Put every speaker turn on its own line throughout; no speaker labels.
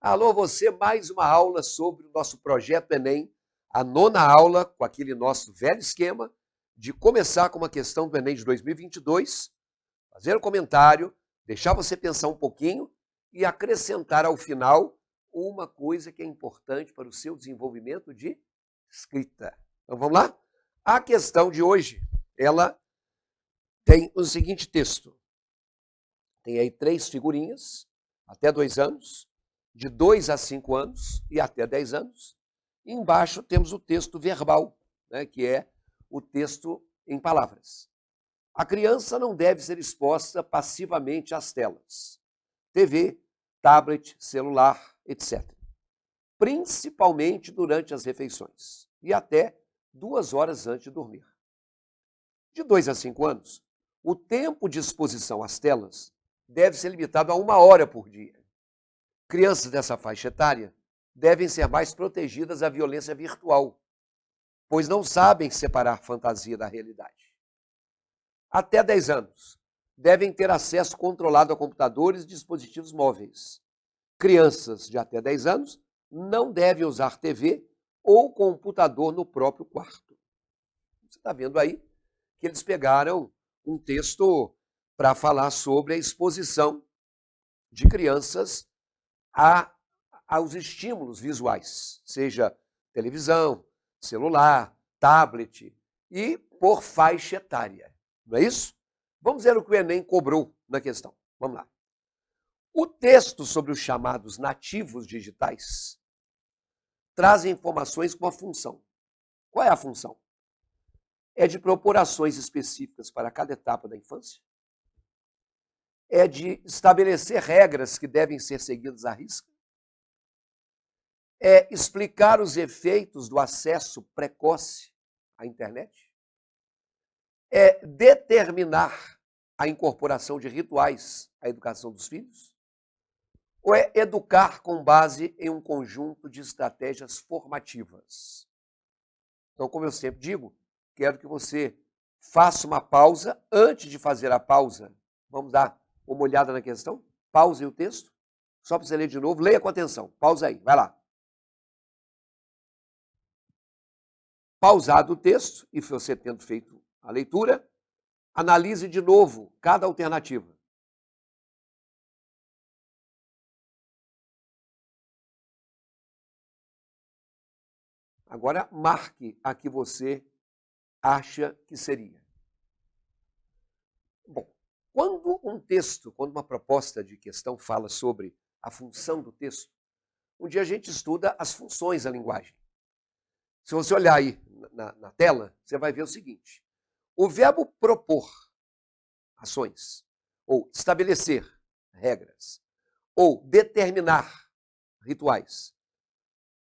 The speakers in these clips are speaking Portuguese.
Alô, você, mais uma aula sobre o nosso projeto Enem, a 9ª aula com aquele nosso velho esquema de começar com uma questão do Enem de 2022, fazer um comentário, deixar você pensar um pouquinho e acrescentar ao final uma coisa que é importante para o seu desenvolvimento de escrita. Então vamos lá? A questão de hoje, ela tem o seguinte texto. Tem aí 3 figurinhas, até 2 anos, de 2 a 5 anos e até 10 anos. E embaixo temos o texto verbal, né, que é o texto em palavras. A criança não deve ser exposta passivamente às telas, TV, tablet, celular, etc. Principalmente durante as refeições e até 2 horas antes de dormir. De 2 a 5 anos, o tempo de exposição às telas deve ser limitado a 1 hora por dia. Crianças dessa faixa etária devem ser mais protegidas da violência virtual, pois não sabem separar fantasia da realidade. Até 10 anos, devem ter acesso controlado a computadores e dispositivos móveis. Crianças de até 10 anos não devem usar TV ou computador no próprio quarto. Você está vendo aí que eles pegaram um texto para falar sobre a exposição de crianças aos estímulos visuais, seja televisão, celular, tablet e por faixa etária. Não é isso? Vamos ver o que o Enem cobrou na questão. Vamos lá. O texto sobre os chamados nativos digitais traz informações com a função. Qual é a função? É de propor ações específicas para cada etapa da infância? É de estabelecer regras que devem ser seguidas à risca? É explicar os efeitos do acesso precoce à internet? É determinar a incorporação de rituais à educação dos filhos? Ou é educar com base em um conjunto de estratégias formativas? Então, como eu sempre digo, quero que você faça uma pausa. Antes de fazer a pausa, vamos dar uma olhada na questão? Pause o texto, só para você ler de novo. Leia com atenção. Pausa aí, vai lá. Pausado o texto, e você tendo feito a leitura, analise de novo cada alternativa. Agora, marque a que você acha que seria. Bom, quando uma proposta de questão fala sobre a função do texto, um dia a gente estuda as funções da linguagem. Se você olhar aí na tela, você vai ver o seguinte. O verbo propor ações, ou estabelecer regras, ou determinar rituais,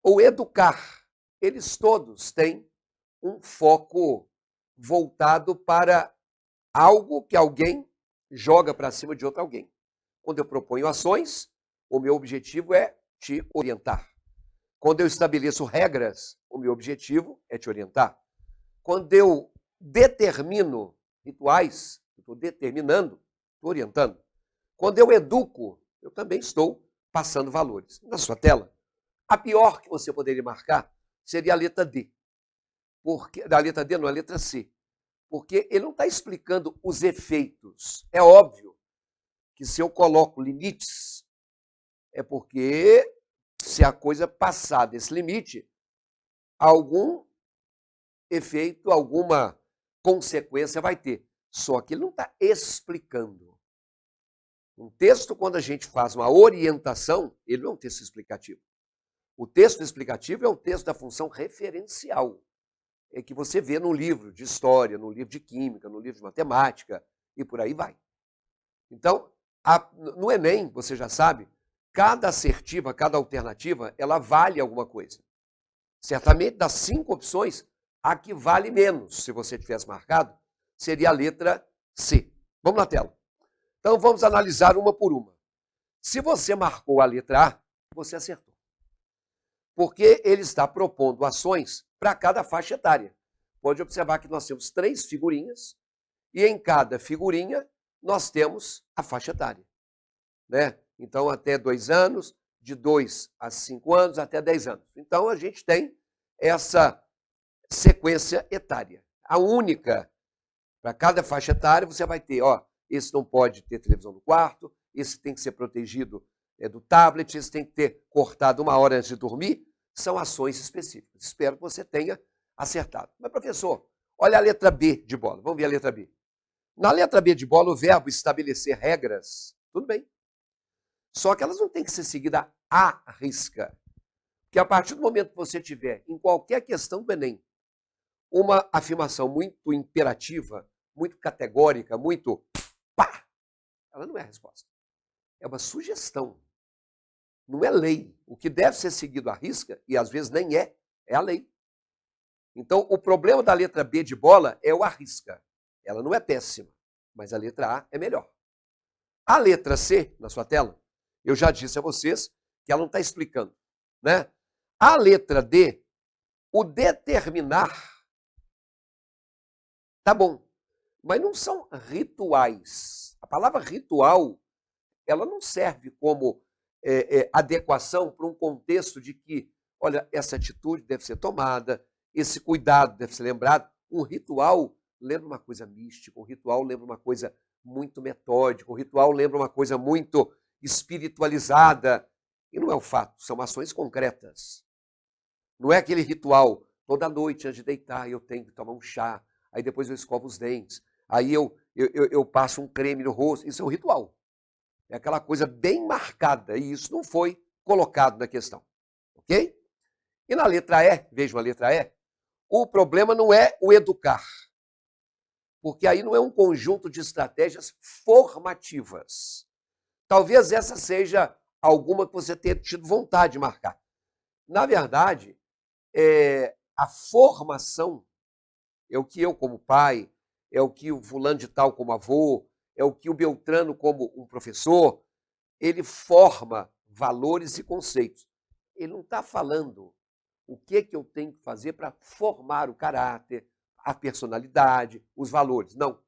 ou educar, eles todos têm um foco voltado para algo que alguém joga para cima de outro alguém. Quando eu proponho ações, o meu objetivo é te orientar. Quando eu estabeleço regras, o meu objetivo é te orientar. Quando eu determino rituais, eu estou determinando, estou orientando. Quando eu educo, eu também estou passando valores. Na sua tela, a pior que você poderia marcar seria a letra D. Da letra D, não, a letra C. Porque ele não está explicando os efeitos. É óbvio que se eu coloco limites, é porque se a coisa passar desse limite, algum efeito, alguma consequência vai ter. Só que ele não está explicando. Um texto, quando a gente faz uma orientação, ele não é um texto explicativo. O texto explicativo é um texto da função referencial. É que você vê no livro de história, no livro de química, no livro de matemática e por aí vai. Então, no Enem, você já sabe, cada assertiva, cada alternativa, ela vale alguma coisa. Certamente, das 5 opções, a que vale menos, se você tivesse marcado, seria a letra C. Vamos na tela. Então, vamos analisar uma por uma. Se você marcou a letra A, você acertou. Porque ele está propondo ações para cada faixa etária. Pode observar que nós temos 3 figurinhas e em cada figurinha nós temos a faixa etária. Né? Então, até 2 anos, de 2 a 5 anos até 10 anos. Então, a gente tem essa sequência etária. A única, para cada faixa etária, você vai ter, esse não pode ter televisão no quarto, esse tem que ser protegido do tablet, esse tem que ter cortado 1 hora antes de dormir. São ações específicas. Espero que você tenha acertado. Mas, professor, olha a letra B de bola. Vamos ver a letra B. Na letra B de bola, o verbo estabelecer regras, tudo bem. Só que elas não têm que ser seguidas à risca. Porque a partir do momento que você tiver, em qualquer questão do Enem, uma afirmação muito imperativa, muito categórica, muito pá, ela não é a resposta. É uma sugestão. Não é lei. O que deve ser seguido à risca, e às vezes nem é a lei. Então, o problema da letra B de bola é o arrisca. Ela não é péssima, mas a letra A é melhor. A letra C, na sua tela, eu já disse a vocês que ela não está explicando, né? A letra D, o determinar, tá bom, mas não são rituais. A palavra ritual, ela não serve como adequação para um contexto de que, olha, essa atitude deve ser tomada, esse cuidado deve ser lembrado. Um ritual lembra uma coisa mística, um ritual lembra uma coisa muito metódica, um ritual lembra uma coisa muito espiritualizada. E não é o fato, são ações concretas. Não é aquele ritual, toda noite antes de deitar eu tenho que tomar um chá, aí depois eu escovo os dentes, aí eu passo um creme no rosto. Isso é um ritual. É aquela coisa bem marcada, e isso não foi colocado na questão. Ok? E na letra E, vejam a letra E, o problema não é o educar, porque aí não é um conjunto de estratégias formativas. Talvez essa seja alguma que você tenha tido vontade de marcar. Na verdade, a formação é o que eu, como pai, é o que o fulano de tal como avô, é o que o Beltrano como um professor, ele forma valores e conceitos. Ele não está falando o que eu tenho que fazer para formar o caráter, a personalidade, os valores. Não.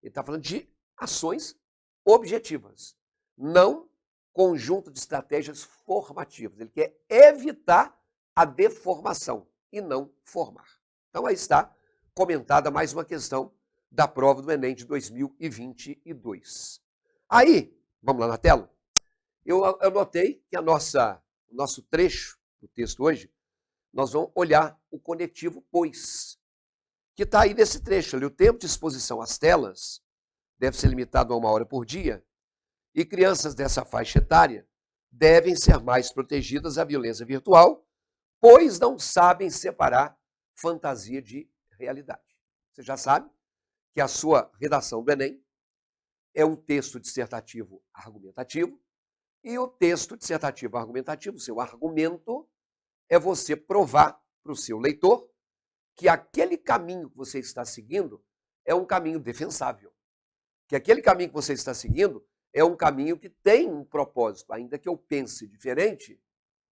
Ele está falando de ações objetivas, não conjunto de estratégias formativas. Ele quer evitar a deformação e não formar. Então, aí está comentada mais uma questão da prova do Enem de 2022. Aí, vamos lá na tela? Eu notei que o nosso trecho do texto hoje, nós vamos olhar o conectivo pois, que está aí nesse trecho ali. O tempo de exposição às telas deve ser limitado a 1 hora por dia, e crianças dessa faixa etária devem ser mais protegidas da violência virtual, pois não sabem separar fantasia de realidade. Você já sabe que a sua redação do Enem é um texto dissertativo argumentativo, e o texto dissertativo argumentativo, o seu argumento, é você provar para o seu leitor que aquele caminho que você está seguindo é um caminho defensável, que aquele caminho que você está seguindo é um caminho que tem um propósito, ainda que eu pense diferente.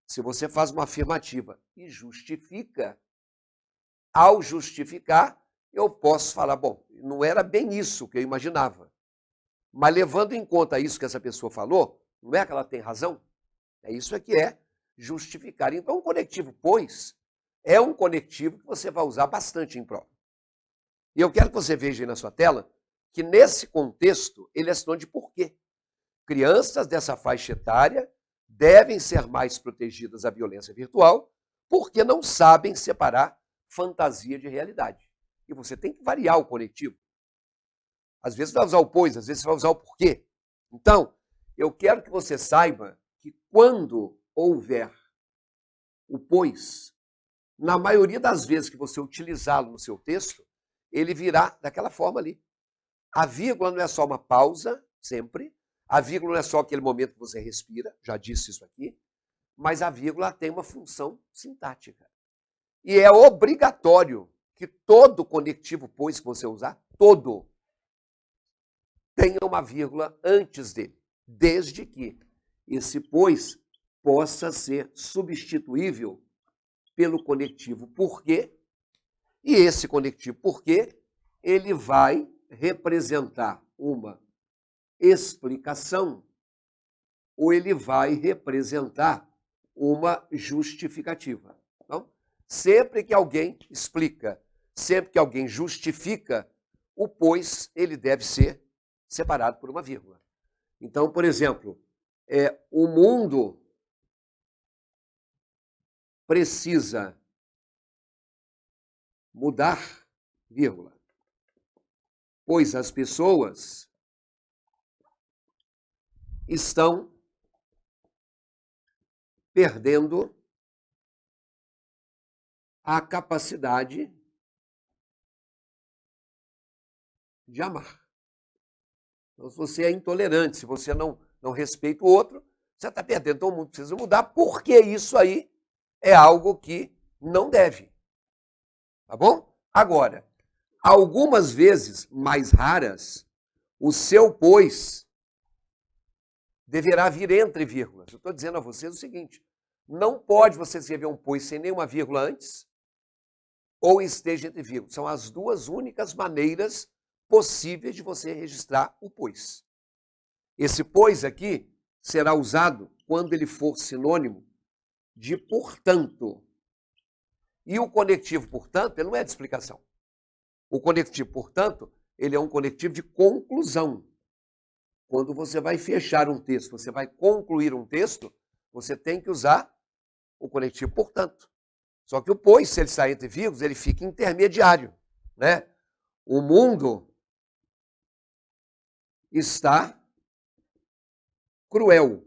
Se você faz uma afirmativa e justifica, ao justificar, eu posso falar, bom, não era bem isso que eu imaginava. Mas levando em conta isso que essa pessoa falou, não é que ela tem razão? É isso que é justificar. Então, o conectivo pois é um conectivo que você vai usar bastante em prova. E eu quero que você veja aí na sua tela que nesse contexto ele é sinônimo de porquê. Crianças dessa faixa etária devem ser mais protegidas da violência virtual porque não sabem separar fantasia de realidade. E você tem que variar o conectivo. Às vezes você vai usar o pois, às vezes você vai usar o porquê. Então, eu quero que você saiba que quando houver o pois, na maioria das vezes que você utilizá-lo no seu texto, ele virá daquela forma ali. A vírgula não é só uma pausa, sempre. A vírgula não é só aquele momento que você respira, já disse isso aqui, mas a vírgula tem uma função sintática. E é obrigatório que todo conectivo pois que você usar, todo, tenha uma vírgula antes dele, desde que esse pois possa ser substituível pelo conectivo porque, e esse conectivo porque, ele vai representar uma explicação ou ele vai representar uma justificativa. Então, sempre que alguém explica, sempre que alguém justifica, o pois, ele deve ser separado por uma vírgula. Então, por exemplo, o mundo precisa mudar, vírgula, pois as pessoas estão perdendo a capacidade de amar. Então, se você é intolerante, se você não respeita o outro, você está perdendo. Então, o mundo precisa mudar, porque isso aí é algo que não deve. Tá bom? Agora, algumas vezes, mais raras, o seu pois deverá vir entre vírgulas. Eu estou dizendo a vocês o seguinte, não pode você escrever um pois sem nenhuma vírgula antes, ou esteja entre vírgulas. São as duas únicas maneiras possíveis de você registrar o pois. Esse pois aqui será usado quando ele for sinônimo de portanto. E o conectivo, portanto, ele não é de explicação. O conectivo, portanto, ele é um conectivo de conclusão. Quando você vai fechar um texto, você vai concluir um texto, você tem que usar o conectivo, portanto. Só que o pois, se ele sair entre vírgulas, ele fica intermediário, né? O mundo está cruel.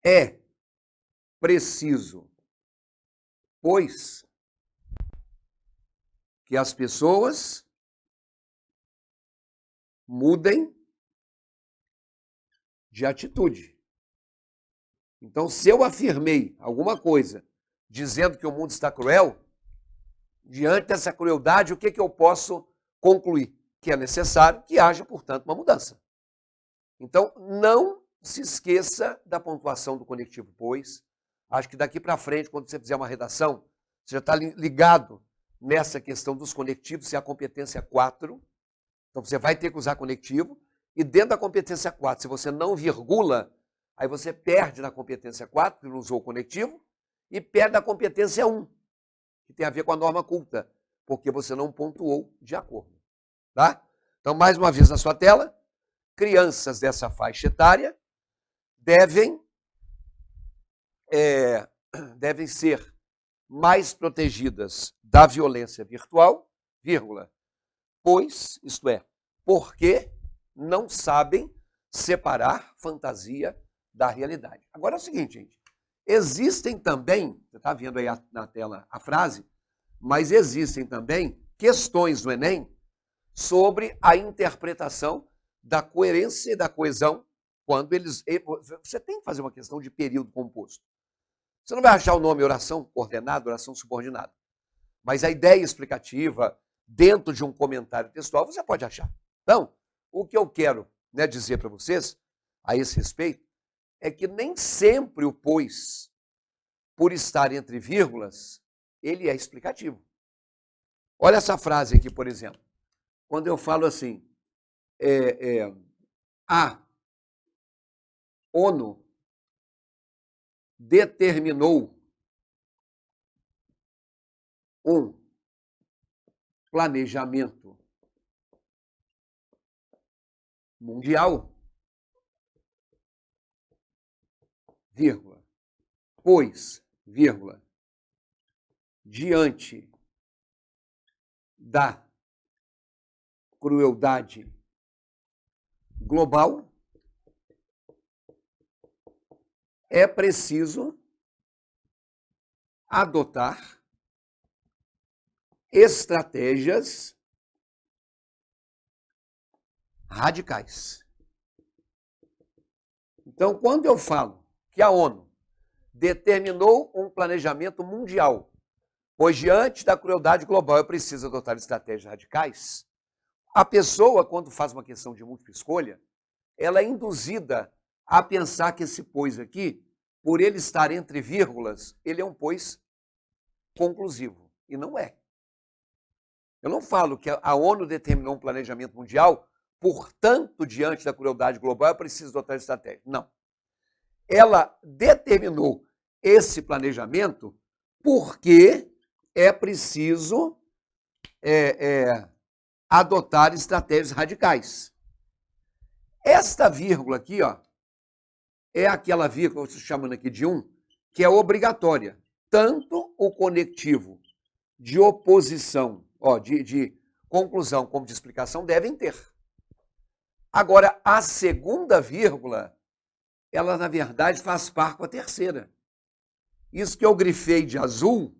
É preciso, pois, que as pessoas mudem de atitude. Então, se eu afirmei alguma coisa dizendo que o mundo está cruel, diante dessa crueldade, o que eu posso concluir? Que é necessário que haja, portanto, uma mudança. Então, não se esqueça da pontuação do conectivo pois. Acho que daqui para frente, quando você fizer uma redação, você já está ligado nessa questão dos conectivos, se é a competência 4. Então, você vai ter que usar conectivo. E dentro da competência 4, se você não virgula, aí você perde na competência 4, que não usou o conectivo, e perde a competência 1, que tem a ver com a norma culta, porque você não pontuou de acordo. Tá? Então, mais uma vez na sua tela, crianças dessa faixa etária devem ser mais protegidas da violência virtual, vírgula, pois, isto é, porque não sabem separar fantasia da realidade. Agora é o seguinte, gente, existem também, você está vendo aí na tela a frase, mas existem também questões no Enem sobre a interpretação da coerência e da coesão quando você tem que fazer uma questão de período composto. Você não vai achar o nome oração coordenada, oração subordinada. Mas a ideia explicativa, dentro de um comentário textual, você pode achar. Então, o que eu quero dizer para vocês, a esse respeito, é que nem sempre o pois, por estar entre vírgulas, ele é explicativo. Olha essa frase aqui, por exemplo. Quando eu falo assim, a ONU determinou um planejamento mundial, vírgula, pois, vírgula, diante da crueldade global, é preciso adotar estratégias radicais. Então, quando eu falo que a ONU determinou um planejamento mundial, pois diante da crueldade global é preciso adotar estratégias radicais, a pessoa, quando faz uma questão de múltipla escolha, ela é induzida a pensar que esse pois aqui, por ele estar entre vírgulas, ele é um pois conclusivo. E não é. Eu não falo que a ONU determinou um planejamento mundial portanto, diante da crueldade global, é preciso adotar estratégia. Não. Ela determinou esse planejamento porque é preciso adotar estratégias radicais. Esta vírgula aqui, ó, é aquela vírgula, estou chamando aqui de 1, que é obrigatória. Tanto o conectivo de oposição, de conclusão como de explicação devem ter. Agora, a segunda vírgula, ela, na verdade, faz par com a terceira. Isso que eu grifei de azul,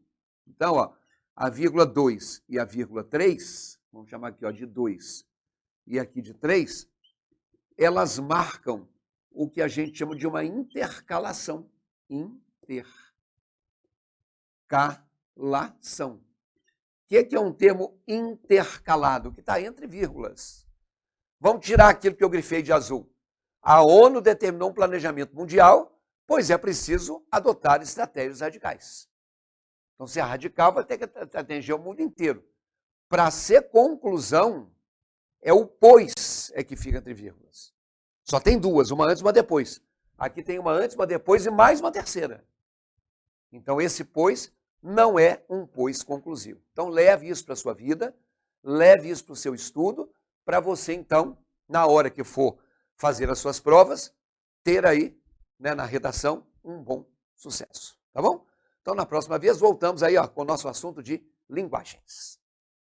então, ó, a vírgula 2 e a vírgula 3, vamos chamar aqui de 2 e aqui de 3, elas marcam o que a gente chama de uma intercalação. Intercalação. O que é um termo intercalado? Que está entre vírgulas. Vamos tirar aquilo que eu grifei de azul. A ONU determinou um planejamento mundial, pois é preciso adotar estratégias radicais. Então, se é radical, vai ter que atingir o mundo inteiro. Para ser conclusão, é o pois é que fica entre vírgulas. Só tem duas, uma antes e uma depois. Aqui tem uma antes, uma depois e mais uma terceira. Então, esse pois não é um pois conclusivo. Então, leve isso para a sua vida, leve isso para o seu estudo, para você, então, na hora que for fazer as suas provas, ter aí, né, na redação, um bom sucesso. Tá bom? Então, na próxima vez, voltamos aí com o nosso assunto de linguagens.